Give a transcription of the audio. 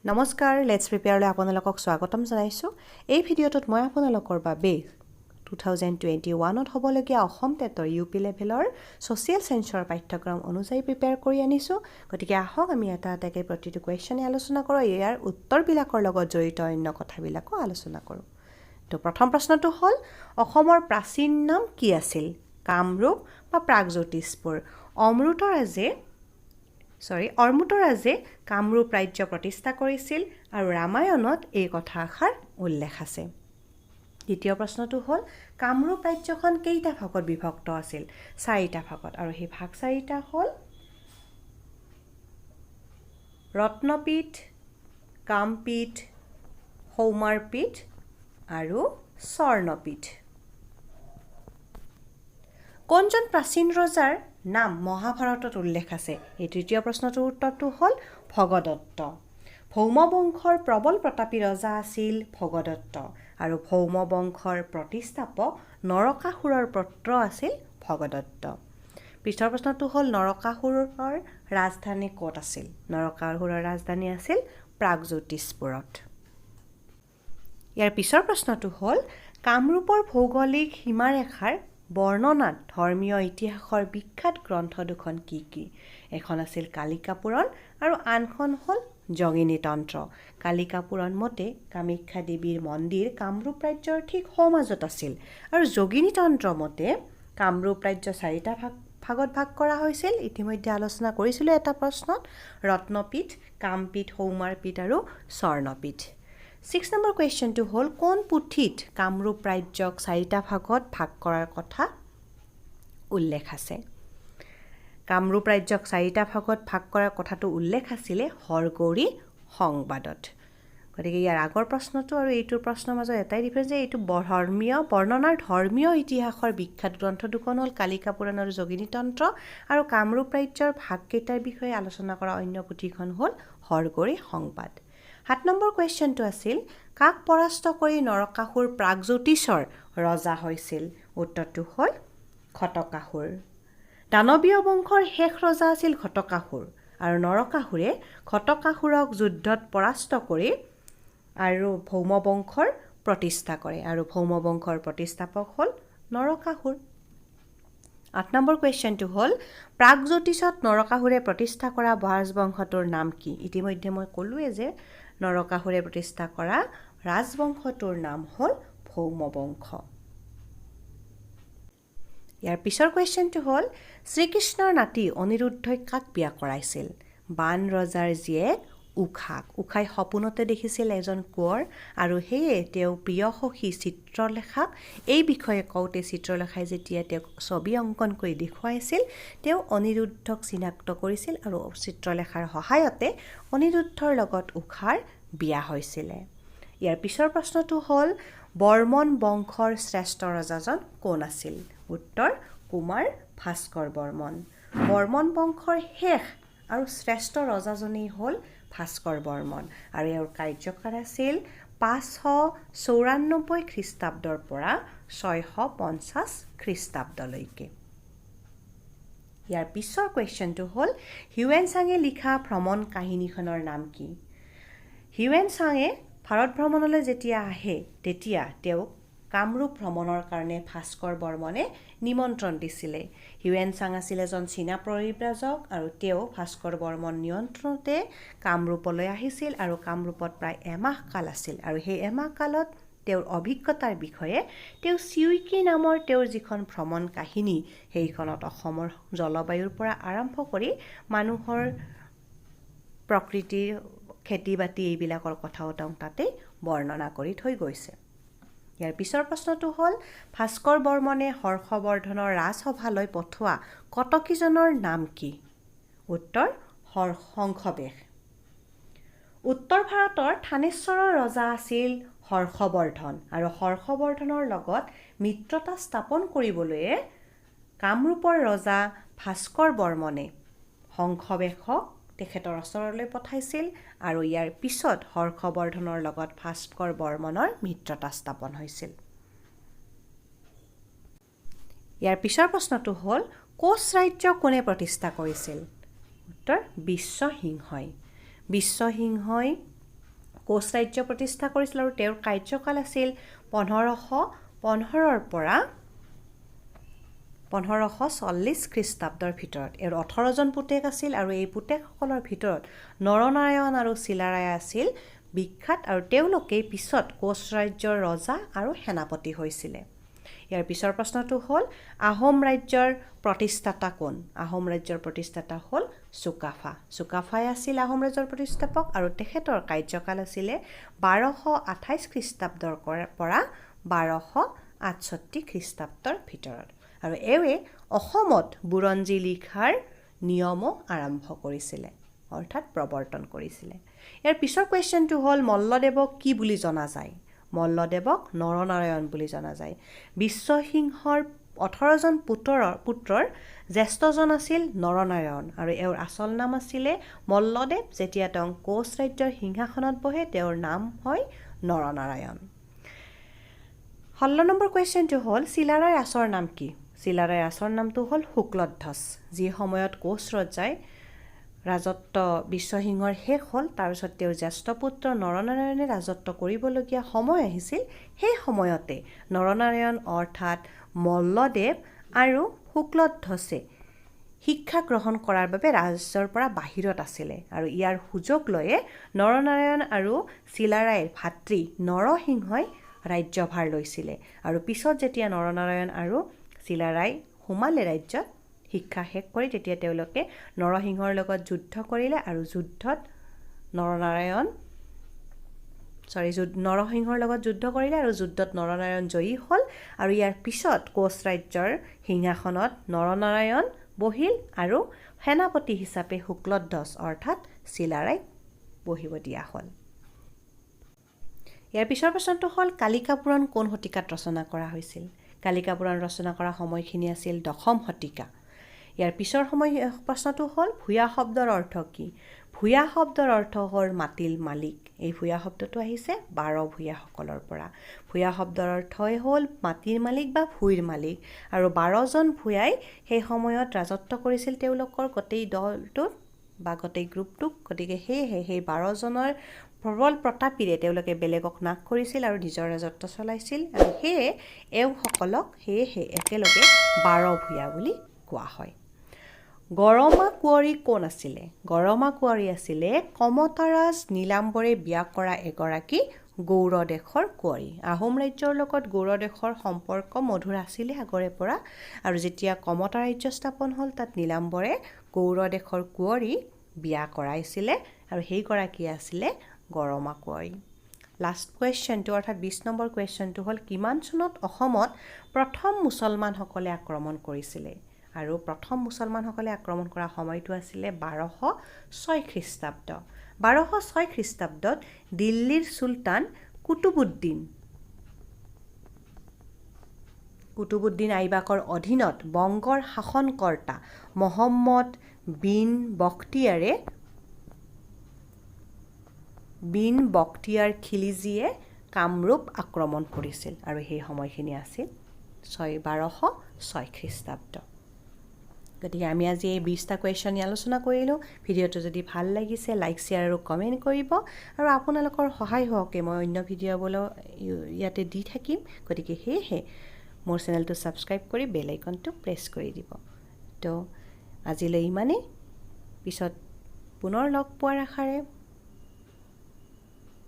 নমস্কাৰ লেটস প্ৰিপেয়াৰলৈ আপোনালোকক স্বাগতম জনাইছোঁ এই ভিডিঅ'টোত মই আপোনালোকৰ বাবে 2021ত হ'বলগীয়া অসম টেটৰ ইউপি লেভেলৰ সোশ্যাল সায়েন্সৰ পাঠ্যক্ৰম অনুযায়ী প্ৰিপেয়াৰ কৰি আনিছোঁ গতিকে আহক আমি এটা এটাকৈ প্ৰতিটো কোৱেশ্চনে আলোচনা কৰোঁ ইয়াৰ উত্তৰবিলাকৰ লগত জড়িত অন্য কথাবিলাকো আলোচনা কৰোঁ তো প্ৰথম প্ৰশ্নটো হ'ল অসমৰ প্ৰাচীন নাম কি আছিল কামৰূপ বা প্ৰাগজ্যোতিষপুৰ অৰ্মুতৰাজে কামৰূপ ৰাজ্য প্ৰতিষ্ঠা কৰিছিল আৰু ৰামায়ণত এই কথাষাৰ উল্লেখ আছে দ্বিতীয় প্ৰশ্নটো হ'ল কামৰূপ ৰাজ্যখন কেইটা ভাগত বিভক্ত আছিল চাৰিটা ভাগত আৰু সেই ভাগ চাৰিটা হ'ল ৰত্নপীঠ কামপীঠ সৌমাৰপীঠ আৰু স্বৰ্ণপীঠ কোনজন প্ৰাচীন ৰজাৰ নাম মহাভাৰতত উল্লেখ আছে এই তৃতীয় প্ৰশ্নটোৰ উত্তৰটো হ'ল ভগদত্ত ভৌম বংশৰ প্ৰবল প্ৰতাপী ৰজা আছিল ভগদত্ত আৰু ভৌম বংশৰ প্ৰতিষ্ঠাপক নৰকাসুৰৰ পুত্ৰ আছিল ভগদত্ত পিছৰ প্ৰশ্নটো হ'ল নৰকাসুৰৰ ৰাজধানী ক'ত আছিল নৰকাসুৰৰ ৰাজধানী আছিল প্ৰাগজ্যোতিষপুৰত ইয়াৰ পিছৰ প্ৰশ্নটো হ'ল কামৰূপৰ ভৌগোলিক সীমাৰেখাৰ বৰ্ণনাত ধৰ্মীয় ইতিহাসৰ বিখ্যাত গ্ৰন্থ দুখন কি কি এখন আছিল কালিকা পুৰাণ আৰু আনখন হ'ল যোগিনীতন্ত্ৰ কালিকা পুৰাণ মতে কামাখ্যা দেৱীৰ মন্দিৰ কামৰূপ ৰাজ্যৰ ঠিক সোঁমাজত আছিল আৰু যোগিনীতন্ত্ৰ মতে কামৰূপ ৰাজ্য চাৰিটা ভাগত ভাগ কৰা হৈছিল ইতিমধ্যে আলোচনা কৰিছিলোঁ এটা প্ৰশ্নত ৰত্নপীঠ কামপীঠ সৌমাৰপীঠ আৰু স্বৰ্ণপীঠ 6 নম্বৰ কুৱেশ্যনটো হ'ল কোন পুথিত কামৰূপ ৰাজ্যক চাৰিটা ভাগত ভাগ কৰাৰ কথা উল্লেখ আছে কামৰূপ ৰাজ্যক চাৰিটা ভাগত ভাগ কৰাৰ কথাটো উল্লেখ আছিলে হৰগৌৰী সংবাদত গতিকে ইয়াৰ আগৰ প্ৰশ্নটো আৰু এইটোৰ প্ৰশ্নৰ মাজত এটাই ডিফাৰেঞ্চ যে এইটো বৰ্ণনাৰ ধৰ্মীয় ইতিহাসৰ বিখ্যাত গ্ৰন্থ দুখন হ'ল কালিকা পুৰাণ আৰু যোগিনীতন্ত্ৰ আৰু কামৰূপ ৰাজ্যৰ ভাগকেইটাৰ বিষয়ে আলোচনা কৰা অন্য পুথিখন হ'ল হৰগৌৰী সংবাদ 7 নম্বৰ কুৱেশ্যনটো আছিল কাক পৰাস্ত কৰি নৰকাসুৰ প্ৰাগজ্যোতিষৰ ৰজা হৈছিল উত্তৰটো হ'ল ঘটকাসুৰ দানৱীয় বংশৰ শেষ ৰজা আছিল ঘটকাসুৰ আৰু নৰকাসুৰে ঘটকাসুৰক যুদ্ধত পৰাস্ত কৰি আৰু ভৌম বংশৰ প্ৰতিষ্ঠা কৰে আৰু ভৌম বংশৰ প্ৰতিষ্ঠাপক হ'ল নৰকাসুৰ 8 নম্বৰ কুৱেশ্যনটো হ'ল প্ৰাগজ্যোতিষত নৰকাসুৰে প্ৰতিষ্ঠা কৰা ৰাজবংশটোৰ নাম কি ইতিমধ্যে মই ক'লোৱে যে নৰকাসুৰে প্ৰতিষ্ঠা কৰা ৰাজবংশটোৰ নাম হ'ল ভৌম বংশ ইয়াৰ পিছৰ কুৱেশ্যনটো হ'ল শ্ৰীকৃষ্ণৰ নাতি অনিৰুদ্ধই কাক বিয়া কৰাইছিল বান ৰজাৰ জীয়েক উষাই সপোনতে দেখিছিল এজন কোঁৱৰ আৰু সেয়ে তেওঁ প্ৰিয় সখী চিত্ৰলেখাক এই বিষয়ে কওঁতে চিত্ৰলেখাই যেতিয়া তেওঁক ছবি অংকন কৰি দেখুৱাইছিল তেওঁ অনিৰুদ্ধক চিনাক্ত কৰিছিল আৰু চিত্ৰলেখাৰ সহায়তে অনিৰুদ্ধৰ লগত উষাৰ বিয়া হৈছিলে ইয়াৰ পিছৰ প্ৰশ্নটো হ'ল বৰ্মন বংশৰ শ্ৰেষ্ঠ ৰজাজন কোন আছিল উত্তৰ কুমাৰ ভাস্কৰ বৰ্মন বংশৰ শেষ আৰু শ্ৰেষ্ঠ ৰজাজনেই হ'ল ভাস্কৰ বৰ্মন আৰু ইয়াৰ কাৰ্যকাল আছিল 594 খ্ৰীষ্টাব্দৰ পৰা 650 খ্ৰীষ্টাব্দলৈকে ইয়াৰ পিছৰ কুৱেশ্যনটো হ'ল হিউৱেন চাঙে লিখা ভ্ৰমণ কাহিনীখনৰ নাম কি হিউৱেন চাঙে ভাৰত ভ্ৰমণলৈ যেতিয়া আহে তেতিয়া তেওঁক কামৰূপ ভ্ৰমণৰ কাৰণে ভাস্কৰ বৰ্মনে নিমন্ত্ৰণ দিছিলে হিউৱেন চাং আছিল এজন চীনা পৰিব্ৰাজক আৰু তেওঁ ভাস্কৰ বৰ্মন নিয়ন্ত্ৰণতে কামৰূপলৈ আহিছিল আৰু কামৰূপত প্ৰায় এমাহ কাল আছিল আৰু সেই এমাহ কালত তেওঁৰ অভিজ্ঞতাৰ বিষয়ে তেওঁ চিউকি নামৰ তেওঁৰ যিখন ভ্ৰমণ কাহিনী সেইখনত অসমৰ জলবায়ুৰ পৰা আৰম্ভ কৰি মানুহৰ প্ৰকৃতিৰ খেতি বাতি এইবিলাকৰ কথাও তেওঁ তাতে বৰ্ণনা কৰি থৈ গৈছে ইয়াৰ পিছৰ প্ৰশ্নটো হ'ল ভাস্কৰ বৰ্মনে হৰ্ষবৰ্ধনৰ ৰাজসভালৈ পঠোৱা কটকীজনৰ নাম কি উত্তৰ হংসবেশ উত্তৰ ভাৰতৰ থানেশ্বৰৰ ৰজা আছিল হৰ্ষবৰ্ধন আৰু হৰ্ষবৰ্ধনৰ লগত মিত্ৰতা স্থাপন কৰিবলৈ কামৰূপৰ ৰজা ভাস্কৰ বৰ্মনে হংসবেশক তেখেতৰ ওচৰলৈ পঠাইছিল আৰু ইয়াৰ পিছত হৰ্ষবৰ্ধনৰ লগত ভাস্কৰ বৰ্মনৰ মিত্ৰতা স্থাপন হৈছিল ইয়াৰ পিছৰ প্ৰশ্নটো হ'ল কোচ ৰাজ্য কোনে প্ৰতিষ্ঠা কৰিছিল উত্তৰ বিশ্বসিংহই কোচ ৰাজ্য প্ৰতিষ্ঠা কৰিছিল আৰু তেওঁৰ কাৰ্যকাল আছিল 1515 পৰা 1540 খ্ৰীষ্টাব্দৰ ভিতৰত। এওঁৰ 18জন পুতেক আছিল আৰু এই পুতেকসকলৰ ভিতৰত নৰনাৰায়ণ আৰু চিলাৰায় আছিল বিখ্যাত আৰু তেওঁলোকে পিছত কোচ ৰাজ্যৰ ৰজা আৰু সেনাপতি হৈছিলে। ইয়াৰ পিছৰ প্ৰশ্নটো হ'ল আহোম ৰাজ্যৰ প্ৰতিষ্ঠাতা কোন? আহোম ৰাজ্যৰ প্ৰতিষ্ঠাতা হ'ল চুকাফা। চুকাফাই আছিল আহোম ৰাজ্যৰ প্ৰতিষ্ঠাপক আৰু তেখেতৰ কাৰ্যকাল আছিলে 1228 খ্ৰীষ্টাব্দৰ পৰা 1268 খ্ৰীষ্টাব্দৰ ভিতৰত। আৰু এওঁৱে অসমত বুৰঞ্জী লিখাৰ নিয়মো আৰম্ভ কৰিছিলে, অৰ্থাৎ প্ৰৱৰ্তন কৰিছিলে। ইয়াৰ পিছৰ কুৱেশ্যনটো হ'ল মল্লদেৱক কি বুলি জনা যায়? মল্লদেৱক নৰনাৰায়ণ বুলি জনা যায়। বিশ্বসিংহৰ 18জন পুত্ৰৰ জ্যেষ্ঠজন আছিল নৰনাৰায়ণ আৰু এওঁৰ আচল নাম আছিলে মল্লদেৱ। যেতিয়া তেওঁ কোচ ৰাজ্যৰ সিংহাসনত বহে তেওঁৰ নাম হয় নৰনাৰায়ণ। 16 নম্বৰ কুৱেশ্যনটো হ'ল চিলাৰায়ৰ আচল নাম কি? চিলাৰায়ৰ আচল নামটো হ'ল শুক্লধ্বজ। যি সময়ত কোচ ৰজাই ৰাজত্ব বিশ্বসিংহৰ শেষ হ'ল, তাৰপিছত তেওঁৰ জ্যেষ্ঠ পুত্ৰ নৰনাৰায়ণে ৰাজত্ব কৰিবলগীয়া সময় আহিছিল, সেই সময়তে নৰনাৰায়ণ অৰ্থাৎ মল্লদেৱ আৰু শুক্লধ্বজে শিক্ষা গ্ৰহণ কৰাৰ বাবে ৰাজ্যৰ পৰা বাহিৰত আছিলে আৰু ইয়াৰ সুযোগ লৈয়ে নৰনাৰায়ণ আৰু চিলাৰায়ৰ ভাতৃ নৰসিংহই ৰাজ্যভাৰ লৈছিলে। আৰু পিছত যেতিয়া নৰনাৰায়ণ আৰু চিলাৰায় সোমালে ৰাজ্যত শিক্ষা শেষ কৰি, তেতিয়া তেওঁলোকে নৰসিংহৰ লগত যুদ্ধ কৰিলে আৰু নৰসিংহৰ লগত যুদ্ধ কৰিলে আৰু যুদ্ধত নৰনাৰায়ণ জয়ী হ'ল আৰু ইয়াৰ পিছত কোচ ৰাজ্যৰ সিংহাসনত নৰনাৰায়ণ বহিল আৰু সেনাপতি হিচাপে শুক্লধ্বজ অৰ্থাৎ চিলাৰায়ক বহিব দিয়া হ'ল। ইয়াৰ পিছৰ প্ৰশ্নটো হ'ল কালিকা পুৰাণ কোন শতিকাত ৰচনা কৰা হৈছিল? কালিকা পুৰাণ ৰচনা কৰা সময়খিনি আছিল 10ম শতিকা। ইয়াৰ পিছৰ প্ৰশ্নটো হ'ল ভূঞা শব্দৰ অৰ্থ কি? ভূঞা শব্দৰ অৰ্থ হ'ল মাটিৰ মালিক। এই ভূঞা শব্দটো আহিছে 12 ভূঞাসকলৰ পৰা। ভূঞা শব্দৰ অৰ্থই হ'ল মাটিৰ মালিক বা ভূঁইৰ মালিক আৰু 12জন ভূঞাই সেই সময়ত ৰাজত্ব কৰিছিল তেওঁলোকৰ গোটেই দলটোত বা গোটেই গ্ৰুপটোক। গতিকে সেয়েহে সেই 12জনৰ প্ৰবল প্ৰতাপীৰে তেওঁলোকে বেলেগক নাশ কৰিছিল আৰু নিজৰ ৰাজত্ব চলাইছিল আৰু সেয়ে এওঁসকলক একেলগে 12 ভূঞা বুলি কোৱা হয়। গড়মা কুঁৱৰী কোন আছিলে? গড়মা কুঁৱৰী আছিলে কমতাৰাজ নীলাম্বৰে বিয়া কৰা এগৰাকী গৌড়দেশৰ কুঁৱৰী। আহোম ৰাজ্যৰ লগত গৌড়দেশৰ সম্পৰ্ক মধুৰ আছিলে আগৰে পৰা আৰু যেতিয়া কমতা ৰাজ্য স্থাপন হ'ল তাত নীলাম্বৰে গৌড়দেশৰ কুঁৱৰী বিয়া কৰাইছিলে আৰু সেইগৰাকী আছিলে গড়মা কুঁৱৰী। লাষ্ট কুৱেশ্যনটো অৰ্থাৎ 20 নম্বৰ কুৱেশ্যনটো হ'ল কিমান চনত অসমত প্ৰথম মুছলমানসকলে আক্ৰমণ কৰিছিলে? আৰু প্ৰথম মুছলমানসকলে আক্ৰমণ কৰা সময়টো আছিলে 1206 খ্ৰীষ্টাব্দ। 1206 খ্ৰীষ্টাব্দত দিল্লীৰ চুলতান কুতুবুদ্দিন আইবাকৰ অধীনত বংগৰ শাসনকৰ্তা মহম্মদ বিন বখতিয়াৰ খিলজীয়ে কামৰূপ আক্ৰমণ কৰিছিল আৰু সেই সময়খিনি আছিল 1206 খ্ৰীষ্টাব্দ। গতিকে আমি আজি এই 20টা কুৱেশ্যন আলোচনা কৰিলোঁ। ভিডিঅ'টো যদি ভাল লাগিছে লাইক, শ্বেয়াৰ আৰু কমেণ্ট কৰিব আৰু আপোনালোকৰ সহায় হওকে মই অন্য ভিডিঅ'বোৰো ইয়াতে দি থাকিম। গতিকে সেয়েহে মোৰ চেনেলটো ছাবস্ক্ৰাইব কৰি বেল আইকনটো প্ৰেছ কৰি দিব। তো আজিলৈ ইমানেই, পিছত পুনৰ লগ পোৱাৰ আশাৰে